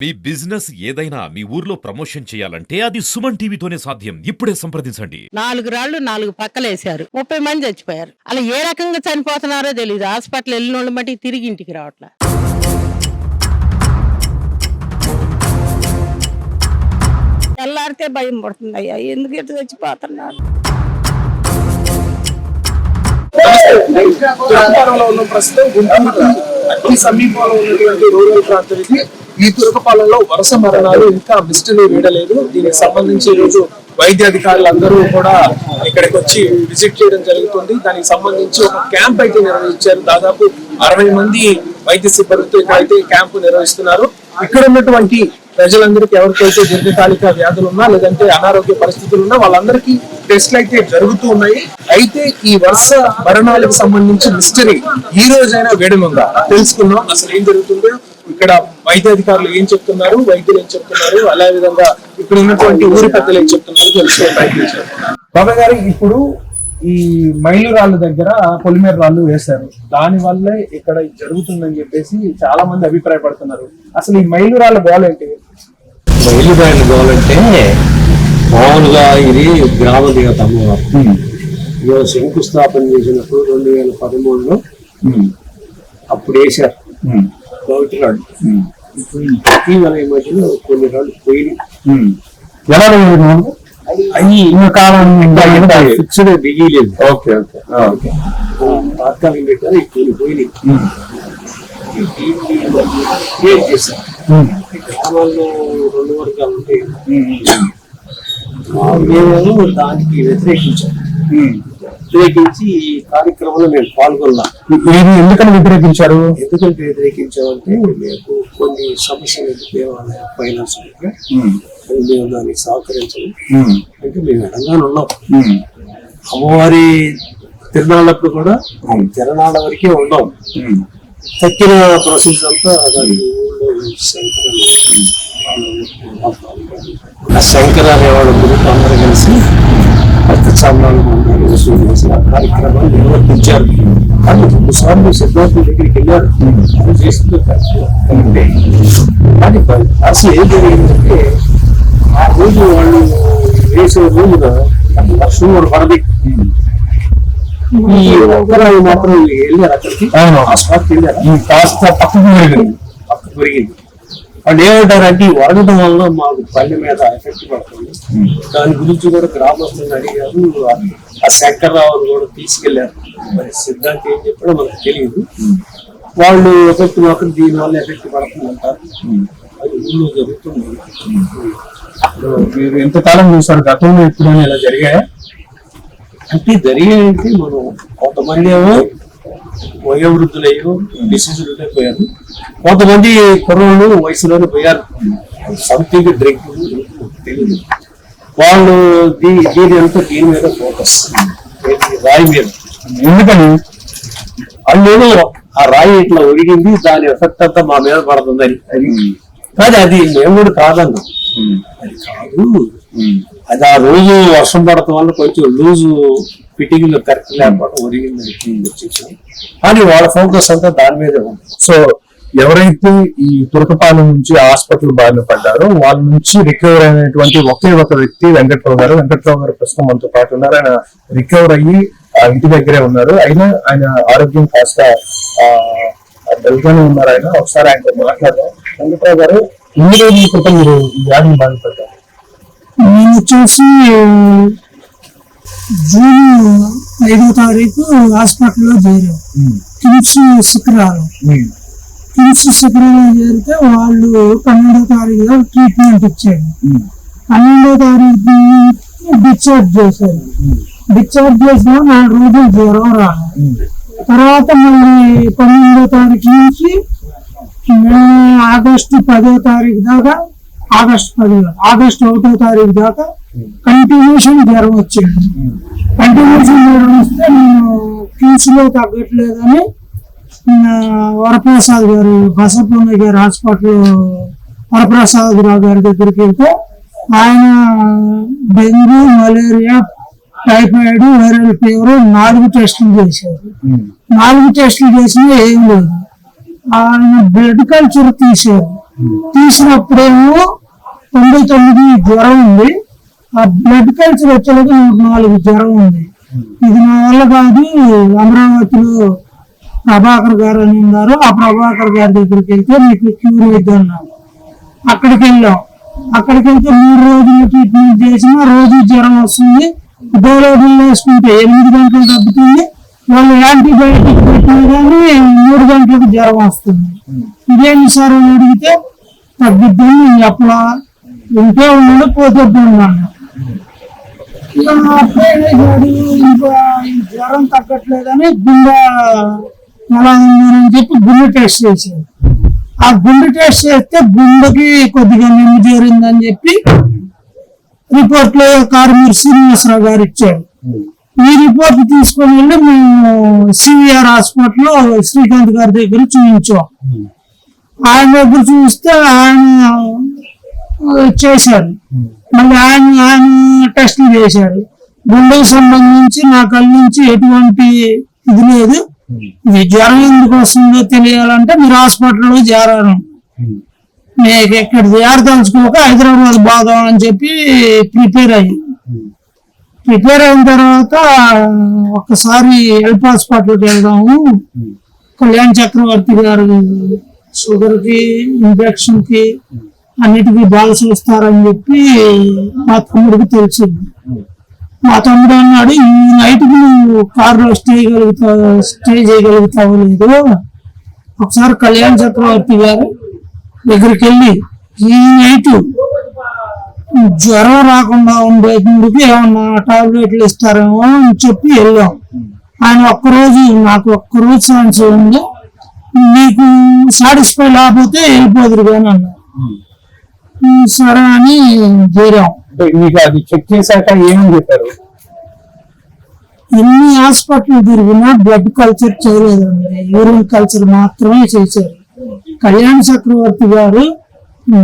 మీ business ఏదైనా మీ ఊర్లో promotion చేయాలంటే అది సుమన్ టీవీతోనే సాధ్యం. ఇప్పుడే సంప్రదించండి. 4 రాళ్లు 4 పక్కలేశారు. 30 మంది చచ్చిపోయారు. అలా ఏ రకంగా చనిపోతున్నారో తెలియదు. హాస్పిటల్ వెళ్ళినోళ్ళు మట్టి తిరిగి ఇంటికి రావట్లా. తెల్లారితే భయం పడుతుంది. అయ్యా ఎందుకు ఎటు చచ్చిపోతున్నారు? ప్రస్తుతం గుంటూరు సమీపంలో ఉన్నటువంటి రూరల్ ప్రాంతానికి ఈ తురకపాలెంలో వరుస మరణాలు ఇంకా మిస్టరీ వీడలేదు. దీనికి సంబంధించి ఈరోజు వైద్య అధికారులు అందరూ కూడా ఇక్కడికి వచ్చి విజిట్ చేయడం జరుగుతుంది. దానికి సంబంధించి ఒక క్యాంప్ అయితే నిర్వహించారు. దాదాపు 60 మంది వైద్య సిబ్బందితో ఇక్కడైతే క్యాంపు నిర్వహిస్తున్నారు. ఇక్కడ ఉన్నటువంటి ప్రజలందరికీ ఎవరికైతే దీర్ఘకాలిక వ్యాధులు ఉన్నా లేదంటే అనారోగ్య పరిస్థితులు ఉన్నా వాళ్ళందరికీ టెస్ట్లు అయితే జరుగుతూ ఉన్నాయి. అయితే ఈ వరుస మరణాలకు సంబంధించి మిస్టరీ ఈ రోజైనా వేడునుందా తెలుసుకుందాం. అసలు ఏం జరుగుతుందో, ఇక్కడ వైద్య అధికారులు ఏం చెప్తున్నారు, వైద్యులు ఏం చెప్తున్నారు, అలా విధంగా ఇక్కడ ఉన్నటువంటి ఊరి పెద్దలు ఏం చెప్తున్నారు తెలుసుకునే ప్రయత్నించారు. బాబా గారు, ఇప్పుడు ఈ మైలురాళ్ళ దగ్గర పొలిమేర రాళ్ళు వేశారు. దాని వల్లే ఇక్కడ జరుగుతుందని చెప్పేసి చాలా మంది అభిప్రాయపడుతున్నారు. అసలు ఈ మైలురాళ్ళ గోల్ ఏంటి? మైలురాళ్ళ గోల్ అంటే మామూలుగా ఇది గ్రామ దేవత అమ్మవారు. శంకుస్థాపన చేసినప్పుడు 2013లో అప్పుడు వేశారు ఒకటి రాళ్ళు. ఇప్పుడు ఇటీవల ఈ మధ్యలో కొన్ని రాళ్ళు పోయి ఎలా అవి కాలం ఫిక్స్డ్ దిగలేదు. ఓకే ఓకే ఓకే తాత్కాలిక పెట్టారు. ఇప్పుడు పోయినాయి చేశారు. గ్రామాల్లో 2 వర్గాలు ఉంటాయి. మేము దానికి వ్యతిరేకించి ఈ కార్యక్రమంలో మేము పాల్గొన్నాం. ఎందుకని వ్యతిరేకించారు? ఎందుకంటే వ్యతిరేకించామంటే మేము కొన్ని సమస్యలు దేవాలయ ఫైనాన్స్ మేము దానికి సహకరించాము. అంటే మేము ఎడంగానే ఉన్నాం. అమ్మవారి తిరునాళ్ళప్పుడు కూడా తిరణాళ్ళ వరకే ఉన్నాం. తక్కిన ప్రొసీజర్ అంతా దాని శంకర అనేవాడు గురువు అందరూ కలిసి రక్తచామరాలు వసూలు చేసి ఆ కార్యక్రమాన్ని నిర్వర్తించారు. కానీ 2 సార్లు సిద్ధార్థుల దగ్గరికి వెళ్ళారు. కానీ అసలు ఏం జరిగిందంటే ఆ రోజు వాళ్ళు వేసే రోజున వర్షం కూడా పడది. ఈ ఒక్కరాయి మాత్రం వెళ్ళారు అక్కడికి. ఆ స్పాట్కి వెళ్ళారు. కాస్త పక్కకు పెరిగింది. వాళ్ళు ఏమంటారంటే ఈ వరగడం వల్ల మాకు పల్లె మీద ఎఫెక్ట్ పడుతుంది. దాని గురించి కూడా గ్రామస్తులను అడిగారు. ఆ శంకర్రావును కూడా తీసుకెళ్లారు. మరి సిద్ధాంతం ఏం చెప్పాడో మనకు తెలియదు. వాళ్ళు ఎఫెక్ట్ మాత్రం దీని వల్ల ఎఫెక్ట్ పడుతుంది అంటారు. అది ఊళ్ళో జరుగుతుంది. మీరు ఎంతకాలం చూసారు? గతంలో ఎప్పుడైనా ఇలా జరిగాయా? అంటే జరిగాయంటే మనం కొంతమంది ఏమో వయోవృద్ధులయ్యో డిసీజులు పోయారు. కొంతమంది కుర్రోళ్ళు వయసులోనే పోయారు. సంథింగ్ డ్రింక్ తెలియదు. వాళ్ళు దీని అంతా దీని మీద ఫోకస్, రాయి మీద. ఎందుకని వాళ్ళు ఆ రాయి ఇట్లా ఒరిగింది, దాని ఎఫెక్ట్ అంతా మా మీద పడుతుందని. కానీ అది మేము కూడా కాదన్నాం. అది కాదు, అది ఆ రోజు వర్షం పడటం వల్ల కొంచెం లూజు ఫిట్టింగ్ కరెక్ట్ లేకపోవడం ఒరిగిందని వచ్చేసాం. కానీ వాళ్ళ ఫోకస్ అంతా దాని మీదే ఉంది. సో ఎవరైతే ఈ తురకపాలెం నుంచి హాస్పిటల్ బారిన పడ్డారో వాళ్ళ నుంచి రికవర్ అయినటువంటి ఒకే ఒక వ్యక్తి వెంకట్రావు గారు. వెంకట్రావు గారు ప్రస్తుతం మనతో పాటు ఉన్నారు. ఆయన రికవర్ అయ్యి ఇంటి దగ్గరే ఉన్నారు. అయినా ఆయన ఆరోగ్యం కాస్త డల్గానే ఉన్నారు. ఆయన ఒకసారి ఆయనతో మాట్లాడదాం. వెంకట్రావు గారు, ఎన్ని రోజుల క్రితం మీరు ఈ వ్యాధిని బాధపడ్డారు? నేను వచ్చేసి జూన్ 5వ తారీఖు హాస్పిటల్లో చేరాను. కిమ్స్ శుక్రవారం చేరితే వాళ్ళు 12వ తారీఖు ట్రీట్మెంట్ ఇచ్చారు. 12వ తారీఖు డిశ్చార్జ్ చేశారు. డిశ్చార్జ్ చేసిన 4 రోజులు జ్వరం రాలేదు. తర్వాత మళ్ళీ 12వ తారీఖు నుంచి ఆగస్టు 10వ తారీఖు దాకా ఆగస్టు 1వ తారీఖు దాకా కంటిన్యూషన్ జ్వరం వచ్చింది. కంటిన్యూషన్ జ్వరం వస్తే నేను కిమ్స్ లో తగ్గట్లేదని వరప్రసాద్ గారు బసపూర్ణ గారి హాస్పిటల్ వరప్రసాద్ రావు గారి దగ్గరికి వెళ్తే ఆయన dengue, malaria, typhoid, viral fever 4 టెస్టులు చేశారు. 4 టెస్టులు చేసినా ఏం లేదు. ఆయన బ్లడ్ కల్చర్ తీశారు. తీసినప్పుడేమో 99 జ్వరం ఉంది, ఆ బ్లడ్ కల్చర్ వచ్చేది 104 జ్వరం ఉంది. ఇది నా వల్ల కాదు, అమరావతిలో ప్రభాకర్ గారు అని ఉన్నారు, ఆ ప్రభాకర్ గారి దగ్గరికి వెళ్తే మీకు క్యూర్ అవుతుంది అన్నారు. అక్కడికి వెళ్ళాం. అక్కడికి వెళ్తే 3 రోజులు ట్రీట్మెంట్ చేసినా రోజు జ్వరం వస్తుంది. డోలోజులు వేసుకుంటే 8 గంటలు తగ్గుతుంది. వాళ్ళు యాంటీబయాటిక్ పెట్టినా కానీ 3 గంటలకు జ్వరం వస్తుంది. ఇదేంటి సార్ అని అడిగితే తగ్గిద్దని నేను చెప్పలా, ఇంకే ఉన్నాడు పోతే ఉన్నాను. ఇక మా అబ్బాయి ఇంకా ఈ జ్వరం తగ్గట్లేదని గుండె ఎలా ఉందని చెప్పి గుండె టెస్ట్ చేశారు. ఆ గుండె టెస్ట్ చేస్తే గుండెకి కొద్దిగా నిమ్ము చేరిందని చెప్పి రిపోర్ట్ లో కారుమూరి శ్రీనివాసరావు గారు ఇచ్చారు. ఈ రిపోర్ట్ తీసుకొని వెళ్ళి మేము సివిఆర్ హాస్పిటల్లో శ్రీకాంత్ గారి దగ్గర చూపించాం. ఆయన దగ్గర చూస్తే ఆయన చేశారు, మళ్ళీ ఆయన టెస్టులు చేశారు. గుండెకి సంబంధించి నా కళ్ళ నుంచి ఎటువంటి ఇది లేదు, ఈ జ్వరం ఎందుకు వస్తుందో తెలియాలంటే మీరు హాస్పిటల్లో చేరాను, మీకు ఎక్కడ చేరదలుచుకోక హైదరాబాద్ పోదాం అని చెప్పి ప్రిపేర్ అయిన తర్వాత ఒక్కసారి హెల్ప్ హాస్పిటల్కి వెళ్దాము, కళ్యాణ్ చక్రవర్తి గారు షుగర్ కి ఇన్ఫెక్షన్ కి అన్నిటికీ బాగా చూస్తారని చెప్పి మా తమ్ముడికి తెలిసింది. మా తమ్ముడు అన్నాడు, ఈ నైట్ కి నువ్వు కారులో స్టే చేయగలుగుతావు లేదు, ఒకసారి కళ్యాణ్ చక్రవర్తి గారు దగ్గరికి వెళ్ళి ఈ నైట్ జ్వరం రాకుండా ఉండేందుకు ఏమన్నా టాబ్లెట్లు ఇస్తారేమో అని చెప్పి వెళ్ళాం. ఆయన నాకు ఒక్కరోజు ఛాన్స్ ఉంది, నీకు సాటిస్ఫై లేకపోతే వెళ్ళిపోదురు కానీ అన్నారు. సరే అని చేరాం. మీకు అది చెక్ చేశాక ఏమని చెప్పారు? ఎన్ని హాస్పిటల్ తిరిగినా బ్లడ్ కల్చర్ చేయలేదండి, యూరిన్ కల్చర్ మాత్రమే చేశారు. కళ్యాణ్ చక్రవర్తి గారు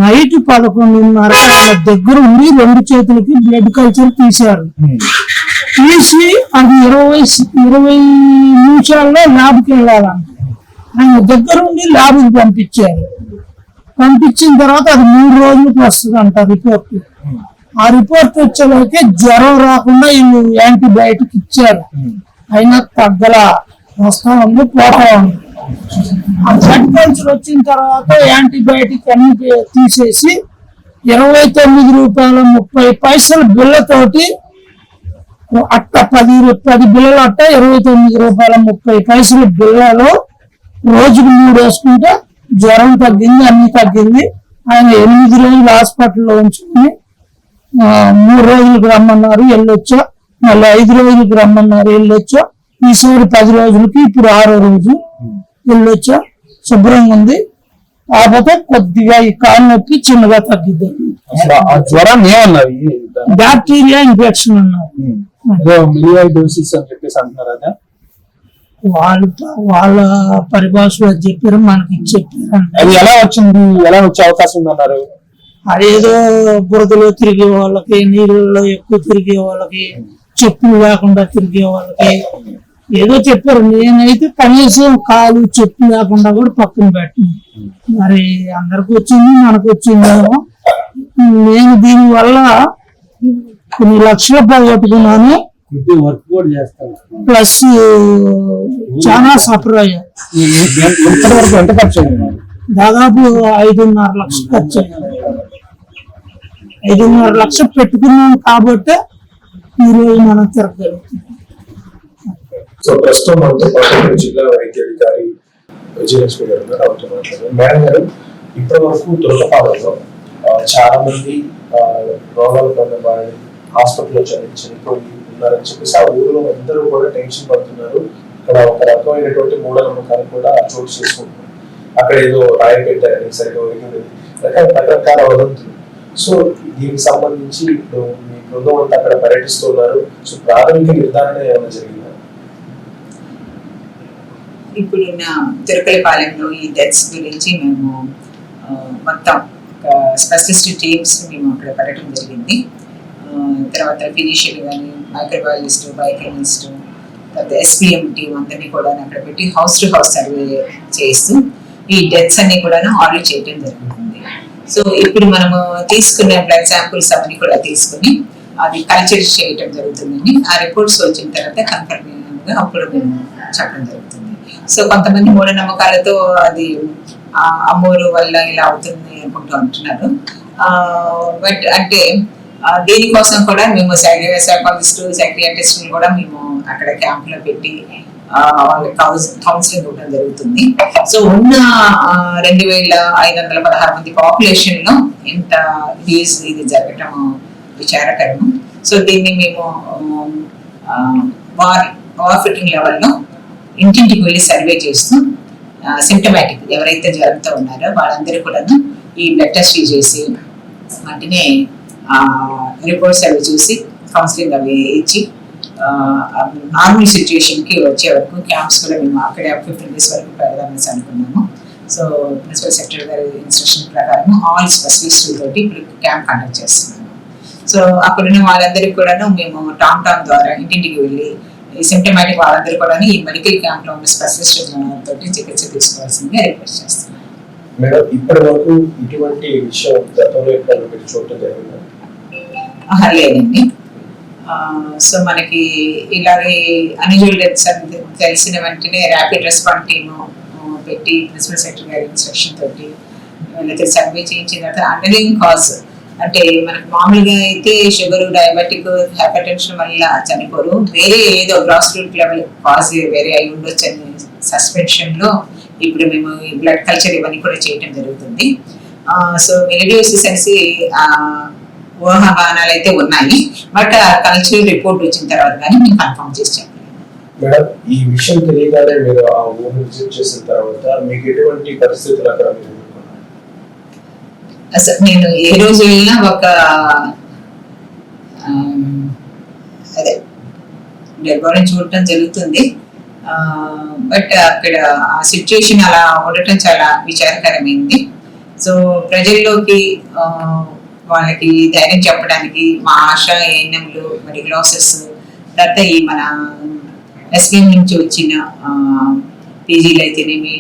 నైట్ 11:30 ఆయన దగ్గర ఉండి 2 చేతులకి బ్లడ్ కల్చర్ తీశారు. తీసి అది 20 నిమిషాల్లో ల్యాబ్కి వెళ్ళాలంట. ఆయన దగ్గర ఉండి ల్యాబ్కి పంపించిన తర్వాత అది 3 రోజులకు వస్తుంది అంట రిపోర్ట్. ఆ రిపోర్ట్ వచ్చేలోకి జ్వరం రాకుండా వీళ్ళు యాంటీబయాటిక్ ఇచ్చారు, అయినా తగ్గలా, వస్తా ఉంది పోతా ఉంది. ఆ బ్లడ్ కల్చర్ వచ్చిన తర్వాత యాంటీబయాటిక్ అన్ని తీసేసి 29 రూపాయల 30 పైసలు బిళ్ళతోటి అట్ట 10 బిళ్ళలు అట్ట 29 రూపాయల 30 పైసలు బిళ్ళలో రోజుకు 3 వేసుకుంటే జ్వరం తగ్గింది, అన్ని తగ్గింది. ఆయన 8 రోజులు హాస్పిటల్లో ఉంచుకుని 3 రోజులకు రమ్మన్నారు, వెళ్ళొచ్చా. మళ్ళీ 5 రోజులకు రమ్మన్నారు, వెళ్ళొచ్చా. ఈసారి 10 రోజులకి, ఇప్పుడు 6వ రోజు వెళ్ళొచ్చా. శుభ్రంగా ఉంది, కాకపోతే కొద్దిగా ఈ కాలు నొప్పి చిన్నగా తగ్గిద్ది. జ్వరం ఏమన్నారు? బ్యాక్టీరియా ఇన్ఫెక్షన్ అన్నారు. వాళ్ళ పరిభాషలో చెప్పారు, మనకి చెప్పారు. అది ఎలా వచ్చింది, ఎలా వచ్చే అవకాశం ఉందన్నారు? అదేదో బురదలో తిరిగే వాళ్ళకి, నీళ్ళలో ఎక్కువ తిరిగే వాళ్ళకి, చెప్పులు లేకుండా తిరిగే వాళ్ళకి ఏదో చెప్పారు. నేనైతే కనీసం కాలు చెప్పు లేకుండా కూడా పక్కన పెట్టిన. మరి అందరికి వచ్చింది, మనకు వచ్చిందేమో. నేను దీని వల్ల కొన్ని లక్షలు పోగొట్టుకున్నాను, వర్క్ కూడా చేస్తాను, ప్లస్ చాలా సఫర్ అయ్యా. ఎంత ఖర్చు అయింది? దాదాపు 5.5 లక్షలు ఖర్చు అయ్యాను. 5.5 లక్షలు పెట్టుకున్నాను కాబట్టి ఈరోజు మనం తిరగలుగుతాం. సో ప్రస్తుతం మనతో పాటు జిల్లా వైద్యాధికారి విజయలక్ష్మి గారు ఉన్నారు. అవుతూ మాట్లాడారు. మేడం గారు, ఇప్పటి వరకు దుర్గపాలెంలో చాలా మంది రోగాలు పొందబడి హాస్పిటల్లో చనిపోయి ఉన్నారని చెప్పేసి ఆ ఊరిలో అందరూ కూడా టెన్షన్ పడుతున్నారు. ఇక్కడ ఒక రకమైనటువంటి మూఢనమ్మకాలు కూడా చోటు చేసుకుంటున్నారు. అక్కడ ఏదో రాయి పెట్టారని, సరిగ్గా ఒరిగింది, రకరకాల వదంతులు. సో దీనికి సంబంధించి ఇప్పుడు మీ బృందం అంతా అక్కడ పర్యటిస్తున్నారు. సో ప్రాథమిక నిర్ధారణ ఏమైనా జరిగిందా? ఇప్పుడున్న తిరుకలపాలెంలో ఈ డెత్స్ గురించి మేము మొత్తం స్పెషలిస్ట్ టీమ్స్ మేము అక్కడ పెట్టడం జరిగింది. తర్వాత ఫిజిషియన్ కానీ, మైక్రోబయాలజిస్టు, బయోకెమిస్టు, తర్వాత SPM టీం అందరినీ కూడా అక్కడ పెట్టి హౌస్ టు హౌస్ సర్వే చేస్తూ ఈ డెత్స్ అన్ని కూడా ఆడిట్ చేయడం జరుగుతుంది. సో ఇప్పుడు మనము తీసుకున్న బ్లడ్ శాంపుల్స్ అవన్నీ కూడా తీసుకుని అది కల్చర్ చేయటం జరుగుతుందండి. ఆ రిపోర్ట్స్ వచ్చిన తర్వాత కన్ఫర్మ్ అప్పుడు మేము చెప్పడం జరుగుతుంది. సో కొంతమంది మూఢనమ్మకాలతో అది అమ్మోరు వల్ల ఇలా అవుతుంది అనుకుంటూ అంటున్నారు. బట్ అంటే దీనికోసం కూడా మేము సైకాలజిస్ట్ సైకియాట్రిస్ట్ కూడా మేము అక్కడ క్యాంప్ లో పెట్టి వాళ్ళకి కౌన్సిలింగ్ ఇవ్వడం జరుగుతుంది. సో ఉన్న 2516 మంది పాపులేషన్ లో ఇంత ఇది జరగటం విచారకరము. సో దీన్ని మేము వార్ ఫిట్టింగ్ లెవెల్లో ఇంటింటికి వెళ్ళి సర్వే చేస్తూ సిమ్టమాటిక్ ఎవరైతే జ్వరంతో ఉన్నారో వాళ్ళందరూ కూడా ఈ బ్లడ్ టెస్ట్ చేసి వాటినే రిపోర్ట్స్ అవి చూసి కౌన్సిలింగ్ అవి ఇచ్చి నార్మల్ సిచ్యుయేషన్ కి వచ్చే వరకు క్యాంప్స్ కూడా మేము అక్కడే 15 days వరకు పెడదామని అనుకున్నాము. సో ప్రిన్సిపల్ సెక్రటరీ గారి ఇన్స్ట్రక్షన్ ప్రకారం ఆల్ స్పెషలిస్ట్ తోటి ఇప్పుడు క్యాంప్ కండక్ట్ చేస్తున్నాము. సో అక్కడున్న వాళ్ళందరికీ కూడా మేము టామ్ ద్వారా ఇంటింటికి వెళ్ళి ఈ సిమ్టమాటిక్ వాళ్ళందరూ కూడా ఈ మెడికల్ క్యాంప్ లో ఉన్న స్పెషలిస్ట్ తోటి చికిత్స తీసుకోవాల్సిందిగా రిక్వెస్ట్ చేస్తున్నాను. మేడం ఇప్పటి వరకు ఇటువంటి విషయం గతంలో ఎప్పుడైనా మీరు చూడటం జరిగిందా? లేదండి. సో మనకి ఇలాగే అన్యూజువల్ డెత్స్ అని తెలిసిన వెంటనే ర్యాపిడ్ రెస్పాన్స్ టీమ్ పెట్టి ప్రిన్సిపల్ సెక్రటరీ గారి ఇన్స్ట్రక్షన్ తోటి వీళ్ళైతే సర్వే చేయించిన తర్వాత అండర్లైన్ కాజ్ అంటే మనకు మామూలుగా అయితే షుగర్ డయాబెటిక్ హైపర్ టెన్షన్ వల్ల చనిపోరు, వేరే ఏదో గ్రాస్ రూట్ లెవెల్ కాజ్ వేరే అయి ఉండొచ్చు అని సస్పెన్షన్ లో ఇప్పుడు మేము బ్లడ్ కల్చర్ ఇవన్నీ కూడా చేయడం జరుగుతుంది. సో రిలేటివ్స్ అనేసి ఊహాగానాలు అయితే ఉన్నాయి, బట్ కల్చర్ రిపోర్ట్ వచ్చిన తర్వాత కానీ మేము కన్ఫర్మ్ చేసి చెప్పాలి. మేడం ఈ విషయం తెలియగానే మీరు ఆ ఊరు విజిట్ చేసిన తర్వాత మీకు ఎటువంటి పరిస్థితులు అక్కడ అసలు నేను ఏ రోజు వెళ్ళినా ఒక అదే డెడ్ బాడీని చూడటం జరుగుతుంది. బట్ అక్కడ ఆ సిచ్యుయేషన్ అలా ఉండటం చాలా విచారకరమైంది. సో ప్రజల్లోకి వాళ్ళకి ధైర్యం చెప్పడానికి మా ఆశా ఏఎన్ఎంలు మెడికల్ ఆఫీసర్స్ తర్వాత ఈ మన ఎస్కేఎం నుంచి వచ్చిన పీజీలు అయితేనేమి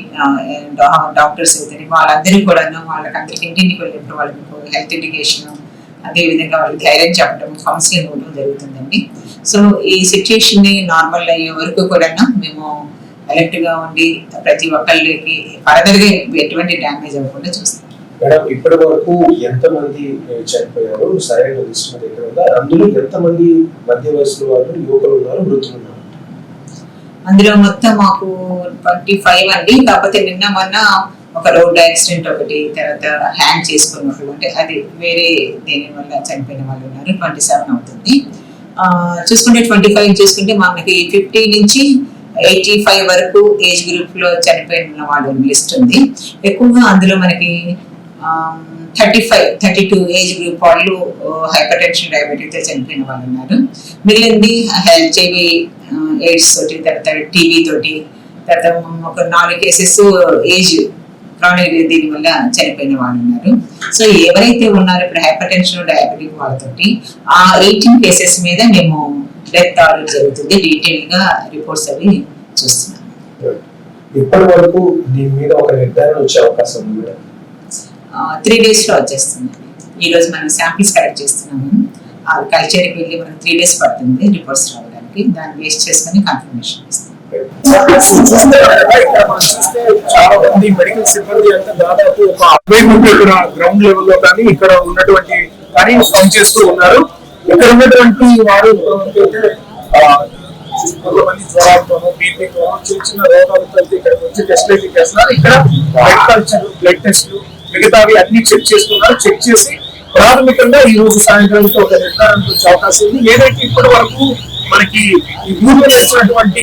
డాక్టర్స్ అయితేనేమి వాళ్ళందరూ కూడా వాళ్ళకందరికి ఇంటింటికి వెళ్ళినప్పుడు వాళ్ళకి హెల్త్ ఎడ్యుకేషన్ అదేవిధంగా వాళ్ళకి ధైర్యం చెప్పడం కౌన్సిలింగ్ ఇవ్వడం జరుగుతుందండి. సో ఈ సిచ్యుయేషన్ ని నార్మల్ అయ్యే వరకు కూడా మేము అలర్ట్ గా ఉండి ప్రతి ఒక్కళ్ళకి ఫర్దర్ గా ఎటువంటి డ్యామేజ్ అవ్వకుండా చూస్తాం. మేడం ఇప్పటి వరకు ఎంతమంది చనిపోయారు సరైన లిస్ట్ మీ దగ్గర ఉందా? అందులో ఎంతమంది మధ్య వయసులో వాళ్ళు యువకులు ఉన్నారు, మృతులు ఉన్నారు? అందులో మొత్తం మాకు 25 అండి. కాకపోతే నిన్న మొన్న ఒక రోడ్ యాక్సిడెంట్ ఒకటి, తర్వాత హ్యాండ్ చేసుకున్న ఒకటి, అంటే అది వేరే దేని వల్ల చనిపోయిన వాళ్ళు ఉన్నారు. 27 అవుతుంది. చూసుకుంటే 25 చూసుకుంటే మనకి 50 నుంచి 85 వరకు ఏజ్ గ్రూప్ లో చనిపోయిన వాళ్ళు లిస్ట్ ఉంది. ఎక్కువగా అందులో మనకి 35-32 ఏజ్ గ్రూప్ వాళ్ళు హైపర్ టెన్షన్ డయాబెటిక్ తో చనిపోయిన వాళ్ళు ఉన్నారు. మిగిలింది హెచ్ఐవి ఎయిడ్స్ తోటి, తర్వాత టీబీ తోటి, తర్వాత ఒక 4 కేసెస్ ఏజ్ క్రానిక్ దీని వల్ల చనిపోయిన వాళ్ళు ఉన్నారు. సో ఎవరైతే ఉన్నారో ఇప్పుడు హైపర్ టెన్షన్ డయాబెటిక్ వాళ్ళతోటి ఆ 18 కేసెస్ మీద మేము డెత్ ఆర్డర్ జరుగుతుంది. డీటెయిల్ గా రిపోర్ట్స్ అవి చూస్తున్నాం. ఇప్పటి వరకు దీని మీద ఒక నిర్ధారణ వచ్చే అవకాశం ఉంది? 3 days లో వచ్చేస్తుంది. ఈ రోజు మనం శాంపిల్స్ కలెక్ట్ చేస్తున్నాము. ఆ కల్చర్కి వెళ్ళి మనకు 3 days పడుతుంది రిపోర్ట్స్ రావడానికి. దాన్ని బేస్ చేసుకుని కన్ఫర్మేషన్ ఇస్తాం. చాలా మంది మెడికల్ సిబ్బంది అంతా దాదాపు ఒక 60 మంది ఇక్కడ గ్రౌండ్ లెవెల్ లో కానీ ఇక్కడ ఉన్నటువంటి కానీ పనిచేస్తూ ఉన్నారు. ఇక్కడ ఉన్నటువంటి వారు కొంతమంది జ్వరాలతోనూ బీపీతోనూ చిన్న చిన్న రోగాలతో ఇక్కడికి వచ్చి టెస్ట్ అయితే చేస్తున్నారు. ఇక్కడ బ్లడ్ కల్చర్, బ్లడ్ టెస్ట్లు మిగతావి అన్ని చెక్ చేస్తున్నారు. చెక్ చేసి ప్రాథమికంగా ఈ రోజు సాయంత్రంతో ఒక నిర్ధారణకు వచ్చే అవకాశం ఉంది. ఏదైతే ఇప్పటి వరకు మనకి ఈ ఊళ్ళో వచ్చినటువంటి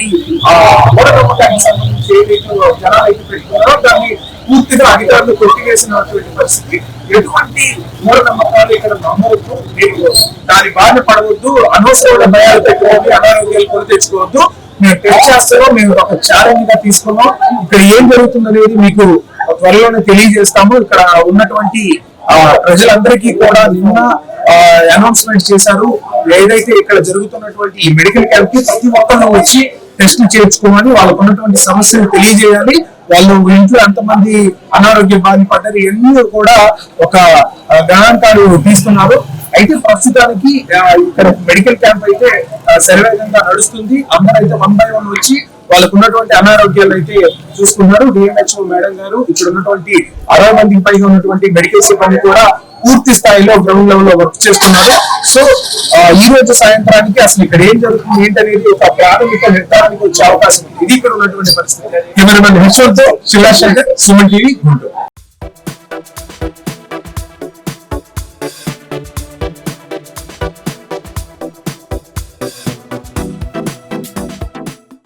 మూఢనమ్మకానికి సంబంధించి ఏదైతే జనాలు అయితే పెట్టుకున్నారో దాన్ని పూర్తిగా అధికారులు కొట్టివేసినటువంటి పరిస్థితి. ఎటువంటి మూఢనమ్మకాలు ఇక్కడ నమ్మవద్దు, మీరు దాని బారిన పడవద్దు, అనవసరమైన భయాలు పెట్టుకోవద్దు, అనారోగ్యాలు కొని తెచ్చుకోవద్దు. మేము టెస్ట్ చేస్తామో మేము ఒక ఛాలెంజ్ గా తీసుకున్నాం. ఇక్కడ ఏం జరుగుతుందనేది మీకు త్వరలోనే తెలియజేస్తాము. ఇక్కడ ఉన్నటువంటి ప్రజలందరికీ కూడా నిన్న అనౌన్స్మెంట్ చేశారు. ఏదైతే ఇక్కడ జరుగుతున్నటువంటి ఈ మెడికల్ క్యాంప్ కి ప్రతి ఒక్కరు వచ్చి టెస్ట్ చేయించుకోమని, వాళ్ళకు ఉన్నటువంటి సమస్యలు తెలియజేయాలి. వాళ్ళు ఇంట్లో ఎంతమంది అనారోగ్య బాధ పడ్డారు ఇవన్నీ కూడా ఒక గణాంకాలు తీస్తున్నారు. అయితే ప్రస్తుతానికి ఇక్కడ మెడికల్ క్యాంప్ అయితే శరవేగంగా నడుస్తుంది. అందరూ అయితే 1 by 1 వచ్చి వాళ్ళకు ఉన్నటువంటి అనారోగ్యాలు అయితే చూసుకున్నారు. డిఎంహెచ్ఓ మేడం గారు ఇక్కడ ఉన్నటువంటి 60 మందికి పైగా ఉన్నటువంటి మెడికల్ సిబ్బంది కూడా పూర్తి స్థాయిలో గ్రౌండ్ లెవెల్ లో వర్క్ చేస్తున్నారు. సో ఈ రోజు సాయంత్రానికి అసలు ఇక్కడ ఏం జరుగుతుంది ఏంటనేది ఒక ప్రాథమిక నిర్ధారణకు వచ్చే అవకాశం ఉంది. ఇది ఇక్కడ ఉన్నటువంటి పరిస్థితి. కెమెరామెన్ హెచ్ఓతో శిలాశంకర్, సుమన్ టీవీ, గుంటూరు.